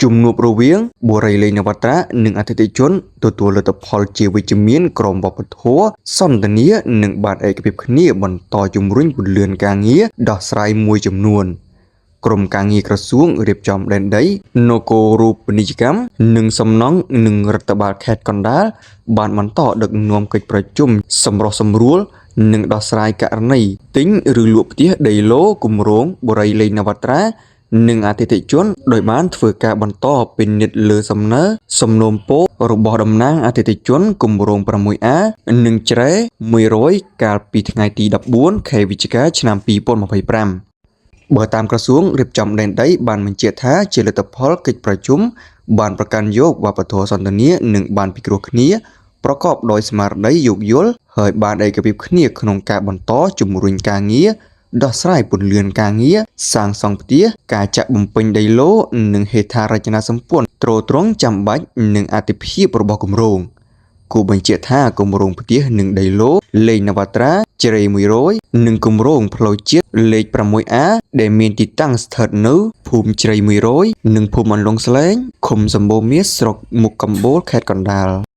ជំនួបរវាងបុរីលេងនវត្រានិងអតិថិជនទទួលលទ្ធផលជាវិជ្ជមានក្រមវប្បធម៌សន្តានានិងបានឯកភាពគ្នាបន្តជំរុញពន្លឿនការងារដោះស្រាយមួយចំនួនក្រមការងារក្រសួងរៀបចំដែនដីនគរូបនីយកម្មនិងសំណង់និងរដ្ឋបាលខេត្តកណ្ដាលបានបន្តដឹកនាំកិច្ចប្រជុំសម្រុះសម្រួលនិងដោះស្រាយករណីទិញឬលក់ផ្ទះដីឡូគម្រោងបុរីលេងនវត្រានិងអតិថិជនដោយបានធ្វើការបន្តពិនិត្យលើសំណើសំណូមពររបស់តំណាងអតិថិជនគម្រោង 6A និងជ្រែ100កាលពីថ្ងៃទី14 ខែវិច្ឆិកាឆ្នាំ2025បើតាមក្រសួងរៀបចំដែនដីបានបញ្ជាក់ថាជាលទ្ធផលកិច្ចប្រជុំបានប្រកាន់យកវប្បធម៌សន្តានានិងបានពិគ្រោះគ្នាប្រកបដោយស្មារតីយោគយល់ហើយបានឯកភាពគ្នាក្នុងការបន្តជំរុញការងារដោះស្រាយពន្លឿនការងារសាងសង់ផ្ទះការចាក់បំពេញដីឡូនិងហេដ្ឋារចនាសម្ព័ន្ធទ្រទ្រង់ចាំបាច់និងអាទិភាពរបស់គម្រោងគូបញ្ជាក់ថាគម្រោងផ្ទះនិងដីឡូលេខនវត្រាជ្រេ100និងគម្រោងផ្លូវជាតិលេខ 6A ដែលមានទីតាំងស្ថិតនៅភូមិជ្រៃ100និងភូមិអន្លង់ស្លែងឃុំសម្បូរមាសស្រុកមុខកំបូលខេត្តកណ្ដាល